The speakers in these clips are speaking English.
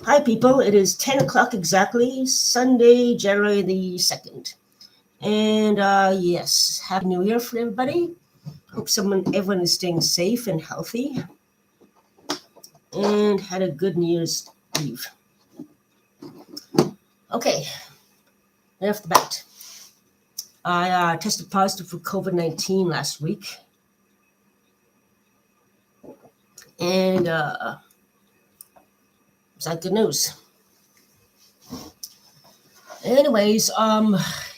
Hi, people. It is 10 o'clock exactly, Sunday, January the 2nd. And yes, Happy New Year for everybody. Hope everyone is staying safe and healthy and had a good New Year's Eve. Okay, right off the bat, I tested positive for COVID-19 last week. And is that good news? Anyways,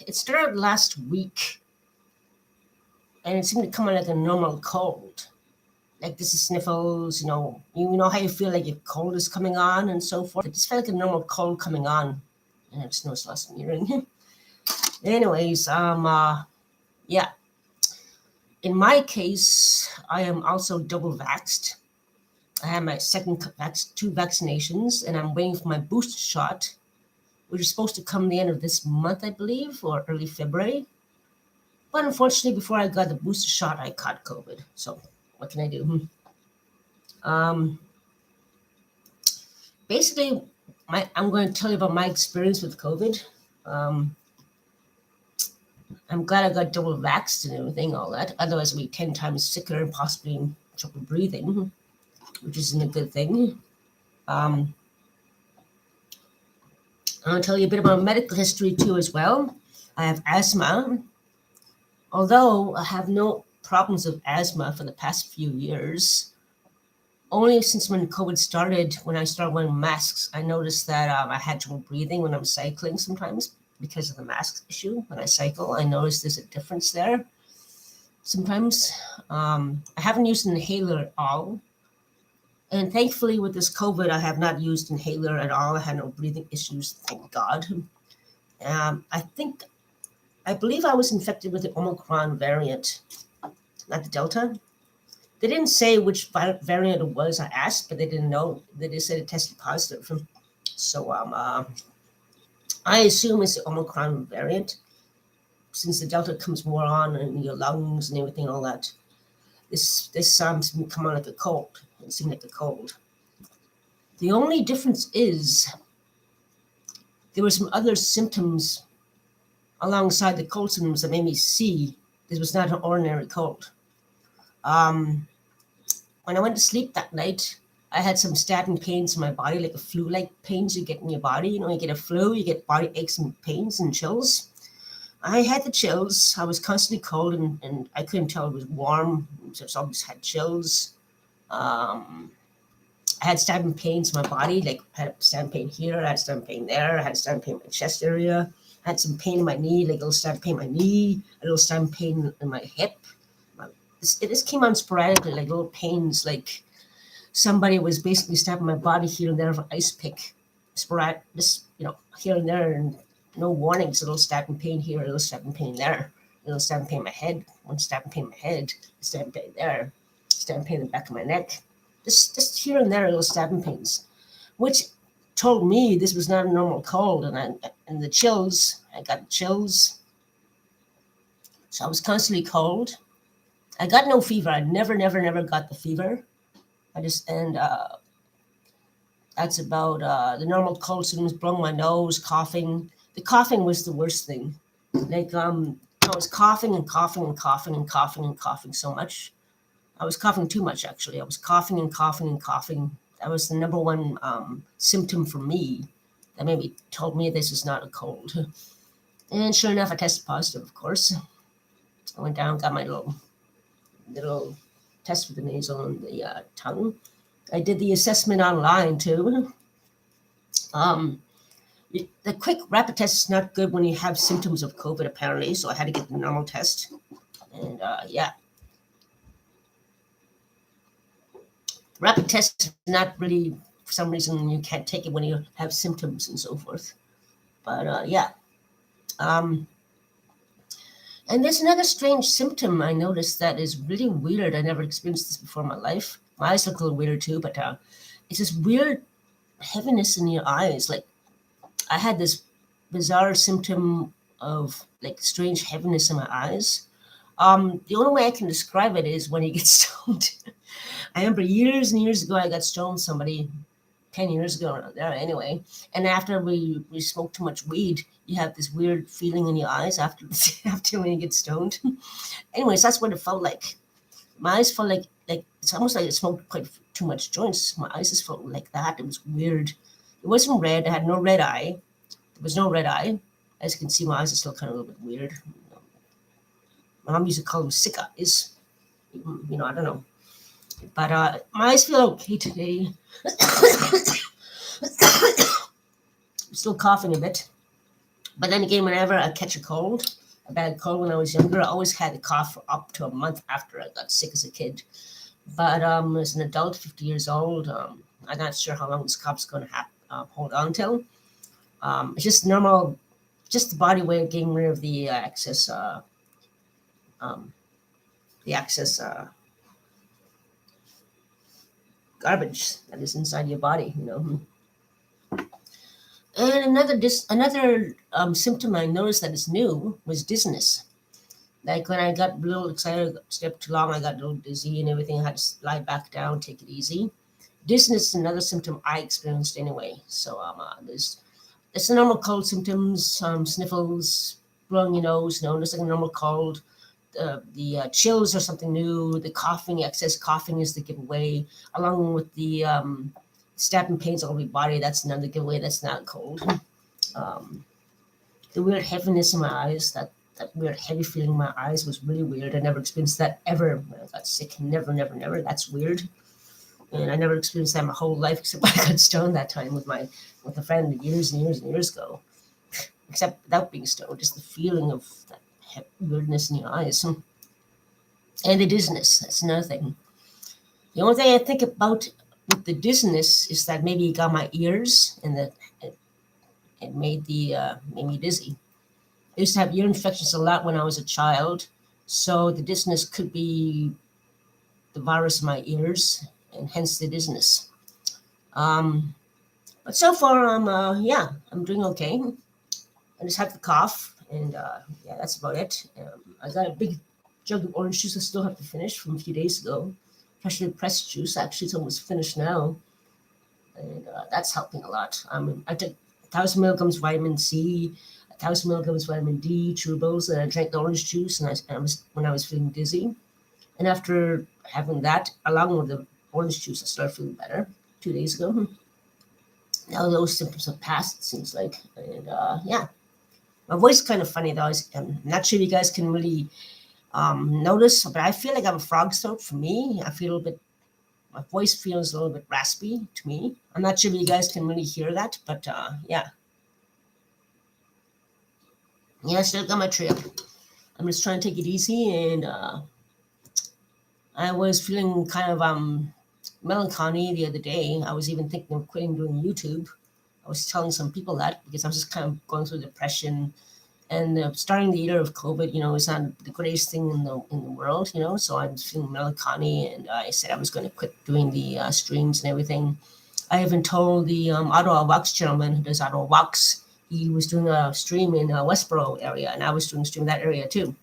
it started last week, and it seemed to come on like a normal cold. Like this is sniffles, you know how you feel like your cold is coming on and so forth. It just felt like a normal cold coming on, and I just noticed last hearing. Anyways, yeah. In my case, I am also double vaxxed. I have my two vaccinations, and I'm waiting for my booster shot, which is supposed to come the end of this month, I believe, or early February. But unfortunately, before I got the booster shot, I caught COVID. So what can I do? Basically, I'm going to tell you about my experience with COVID. I'm glad I got double vaxxed and everything, all that. Otherwise, I'd be 10 times sicker and possibly in trouble breathing, which isn't a good thing. I'm going to tell you a bit about medical history too as well. I have asthma. Although I have no problems with asthma for the past few years, only since when COVID started, when I started wearing masks, I noticed that I had trouble breathing when I'm cycling sometimes because of the mask issue. When I cycle, I noticed there's a difference there. Sometimes I haven't used an inhaler at all. And thankfully with this COVID, I have not used inhaler at all. I had no breathing issues, thank God. I believe I was infected with the Omicron variant, not the Delta. They didn't say which variant it was. I asked, but they didn't know. They just said it tested positive. So I assume it's the Omicron variant, since the Delta comes more on in your lungs and everything, all that. This seems to come on like a cold. It seemed like a cold. The only difference is there were some other symptoms alongside the cold symptoms that made me see this was not an ordinary cold. When I went to sleep that night, I had some stabbing pains in my body, like a flu-like pains you get in your body. You know, you get a flu, you get body aches and pains and chills. I had the chills. I was constantly cold, and I couldn't tell it was warm. So I always had chills. I had stabbing pains in my body, like I had stabbing pain here, I had stabbing pain there, I had stabbing pain in my chest area, I had some pain in my knee, like a little stabbing pain in my knee, a little stabbing pain in my hip. It just came on sporadically, like little pains, like somebody was basically stabbing my body here and there with an ice pick, sporadic, just, here and there, and no warnings, a little stabbing pain here, a little stabbing pain there, a little stabbing pain in my head, one stabbing pain in my head, stabbing pain there, stabbing pain in the back of my neck. Just here and there, little stabbing pains, which told me this was not a normal cold. And the chills, I got chills. So I was constantly cold. I got no fever. I never got the fever. That's about the normal cold symptoms: blowing my nose, coughing. The coughing was the worst thing. Like I was coughing and coughing and coughing and coughing and coughing so much. I was coughing too much, actually. I was coughing and coughing and coughing. That was the number one symptom for me that maybe told me this is not a cold. And sure enough, I tested positive, of course. I went down, got my little test for the nasal and the tongue. I did the assessment online, too. The quick rapid test is not good when you have symptoms of COVID, apparently, so I had to get the normal test. And yeah. Rapid test is not really, for some reason, you can't take it when you have symptoms and so forth. But yeah. And there's another strange symptom I noticed that is really weird. I never experienced this before in my life. My eyes look a little weird too, but it's this weird heaviness in your eyes. Like I had this bizarre symptom of like strange heaviness in my eyes. The only way I can describe it is when you get stoned. I remember years and years ago, I got stoned somebody, 10 years ago around there anyway. And after we smoke too much weed, you have this weird feeling in your eyes after after when you get stoned. Anyways, that's what it felt like. My eyes felt like it's almost like I smoked quite too much joints. My eyes just felt like that. It was weird. It wasn't red. I had no red eye. There was no red eye. As you can see, my eyes are still kind of a little bit weird. My mom used to call them sick eyes. I don't know. But my eyes feel okay today. I'm still coughing a bit. But then again, whenever I catch a bad cold when I was younger, I always had a cough for up to a month after I got sick as a kid. But as an adult, 50 years old, I'm not sure how long this cough's going to hold on till. It's just normal, just the body way of getting rid of the excess, um, the excess garbage that is inside your body. And another symptom I noticed that is new was dizziness. Like when I got a little excited, stepped too long, I got a little dizzy and everything. I had to lie back down, take it easy. Dizziness is another symptom I experienced anyway. So it's the normal cold symptoms, sniffles, blowing your nose, just like a normal cold. The chills are something new. The coughing, excess coughing is the giveaway, along with the stabbing pains all over your body. That's another giveaway. That's not cold. The weird heaviness in my eyes, that weird heavy feeling in my eyes was really weird. I never experienced that ever when I got sick. Never, never, never. That's weird. And I never experienced that my whole life, except when I got stoned that time with a friend years and years and years ago. Except without being stoned, just the feeling of that weirdness in your eyes. And the dizziness, that's another thing. The only thing I think about with the dizziness is that maybe it got my ears and that it made me dizzy. I used to have ear infections a lot when I was a child, so the dizziness could be the virus in my ears, and hence the dizziness. But so far, I'm doing okay. I just have the cough, and that's about it. I got a big jug of orange juice I still have to finish from a few days ago. Freshly pressed juice. Actually, it's almost finished now, and that's helping a lot. I took 1,000 milligrams vitamin C, 1,000 milligrams vitamin D, chewables, and I drank the orange juice, and when I was feeling dizzy. And after having that, along with the orange juice, I started feeling better 2 days ago. Now those symptoms have passed, it seems like. And my voice is kind of funny, though. I'm not sure if you guys can really notice, but I feel like I have a frog throat. For me, my voice feels a little bit raspy to me. I'm not sure if you guys can really hear that, but yeah, I still got my trip. I'm just trying to take it easy, and I was feeling kind of melancholy the other day. I was even thinking of quitting doing YouTube. I was telling some people that because I was just kind of going through depression, and starting the year of COVID, is not the greatest thing in the world, So I was feeling melancholy, and I said I was going to quit doing the streams and everything. I even told the Ottawa Walks gentleman who does Ottawa Walks. He was doing a stream in Westboro area, and I was doing a stream in that area too.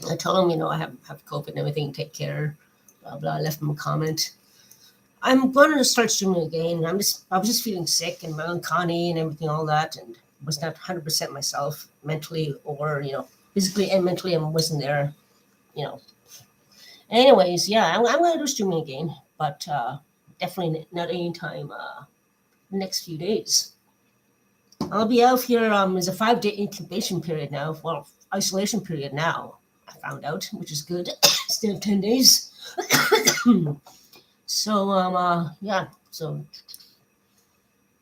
I told him, I have COVID and everything, take care, blah, blah. I left him a comment. I'm going to start streaming again. I was just feeling sick and melancholy and everything, all that, and was not 100% myself mentally or, physically and mentally. I wasn't there, Anyways, yeah, I'm going to do streaming again, but definitely not anytime next few days. I'll be out here. There's a 5-day incubation period now. Well, isolation period now, I found out, which is good. Instead of 10 days. So, so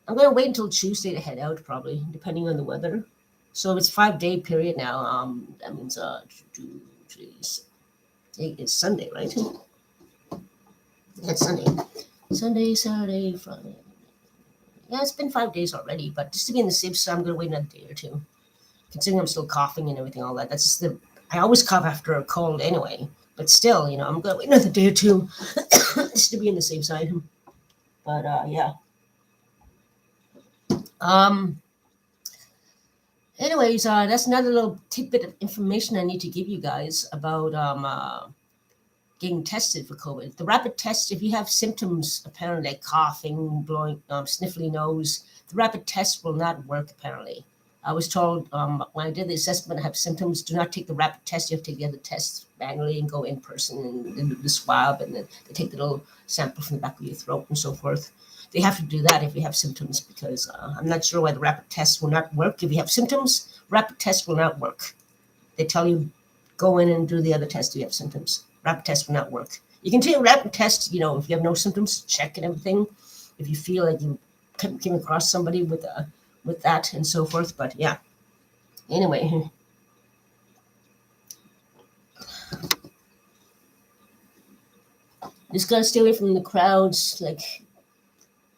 I'm going to wait until Tuesday to head out, probably, depending on the weather. So it's 5-day period now. That means today is Sunday, right? That's Sunday. Sunday, Saturday, Friday. Yeah, it's been 5 days already, but just to be in the safe side, I'm going to wait another day or two. Considering I'm still coughing and everything, all that. That's just I always cough after a cold anyway. But still, I'm going to wait another day or two just to be in the safe side. But, yeah. Anyways, that's another little tidbit of information I need to give you guys about getting tested for COVID. The rapid test, if you have symptoms, apparently like coughing, blowing, sniffly nose, the rapid test will not work, apparently. I was told when I did the assessment, I have symptoms, do not take the rapid test. You have to take the other test manually and go in person and do the swab, and then they take the little sample from the back of your throat and so forth. They have to do that if you have symptoms, because I'm not sure why the rapid test will not work. If you have symptoms, rapid test will not work. They tell you, go in and do the other test if you have symptoms. Rapid test will not work. You can take a rapid test, if you have no symptoms, check and everything. If you feel like you came across somebody with that and so forth. But yeah, anyway. Just gotta stay away from the crowds. Like,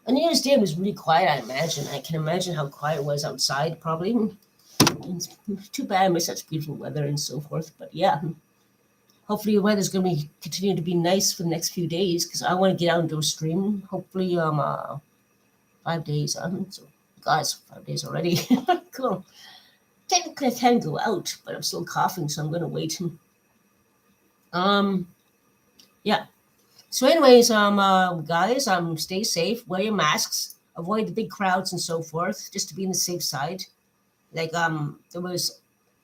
on New Year's Day, it was really quiet, I imagine. I can imagine how quiet it was outside, probably. It's too bad I miss such beautiful weather and so forth. But yeah, hopefully the weather's going to continue to be nice for the next few days, because I want to get out and do a stream. Hopefully 5 days. So guys, 5 days already. Cool. Technically I can go out, but I'm still coughing, so I'm going to wait. Yeah. So anyways, guys, stay safe, wear your masks, avoid the big crowds and so forth, just to be on the safe side. Like, there was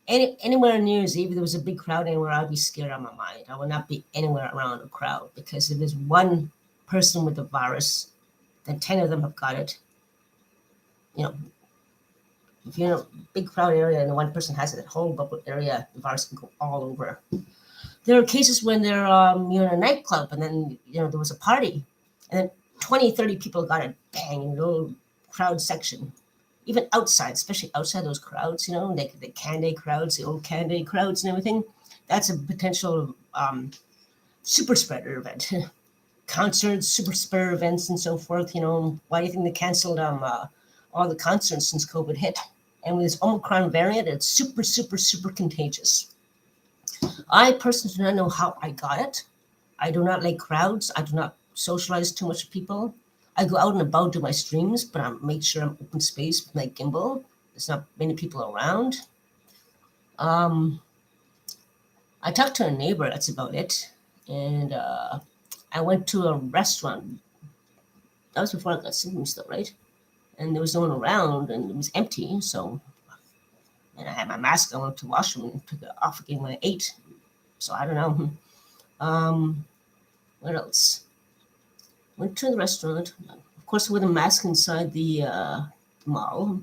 anywhere on New Year's Eve, there was a big crowd anywhere, I'd be scared out of my mind. I would not be anywhere around a crowd, because if there's one person with the virus, then 10 of them have got it. If you're in a big crowd area and one person has it, that whole bubble area, the virus can go all over. There are cases when you're in a nightclub, and then there was a party, and then 20, 30 people got it, bang, in a little crowd section. Even outside, especially outside those crowds, like the Candy crowds, the old Candy crowds and everything, that's a potential super spreader event. Concerts, super spreader events and so forth. Why do you think they canceled all the concerts since COVID hit? And with this Omicron variant, it's super, super, super contagious. I personally do not know how I got it. I do not like crowds. I do not socialize too much with people. I go out and about, do my streams, but I make sure I'm open space with my gimbal. There's not many people around. I talked to a neighbor, that's about it. And I went to a restaurant. That was before I got symptoms though, right? And there was no one around, and it was empty. And I had my mask on, went to the washroom and took it off again when I ate. So I don't know. What else? Went to the restaurant. Of course, with a mask inside the mall.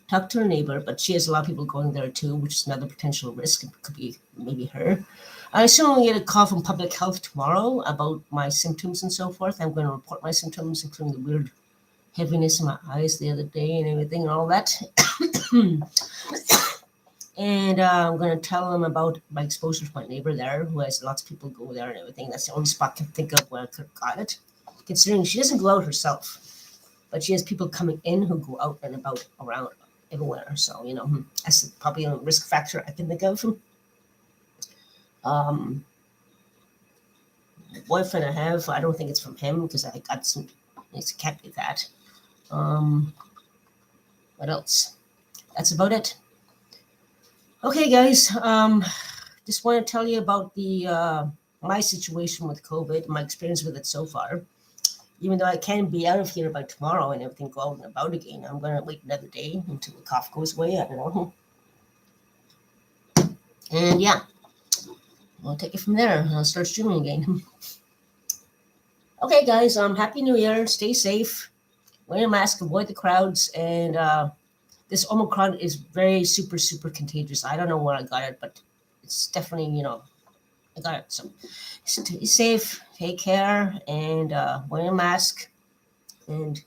Talked to her neighbor, but she has a lot of people going there too, which is another potential risk. It could be maybe her. I assume I'll get a call from public health tomorrow about my symptoms and so forth. I'm going to report my symptoms, including the weird heaviness in my eyes the other day and everything and all that. And I'm going to tell them about my exposure to my neighbor there, who has lots of people go there and everything. That's the only spot I can think of where I could have got it, considering she doesn't go out herself, but she has people coming in who go out and about around everywhere. So, that's probably a risk factor I can think of. The boyfriend I have, I don't think it's from him, because I got some, it can't be that. What else? That's about it. Okay, guys, just want to tell you about the my situation with COVID, my experience with it so far. Even though I can be out of here by tomorrow and everything go out and about again, I'm going to wait another day until the cough goes away. I don't know. And yeah, we'll take it from there. I'll start streaming again. Okay, guys, Happy New Year. Stay safe. Wear a mask, avoid the crowds, and this Omicron is very super, super contagious. I don't know where I got it, but it's definitely, I got it. So stay safe, take care, and wear a mask, and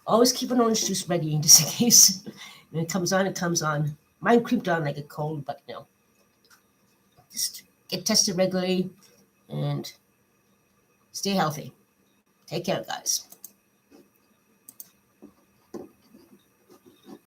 always keep an orange juice ready just in case. When it comes on, it comes on. Mine creeped on like a cold, but just get tested regularly and stay healthy. Take care, guys.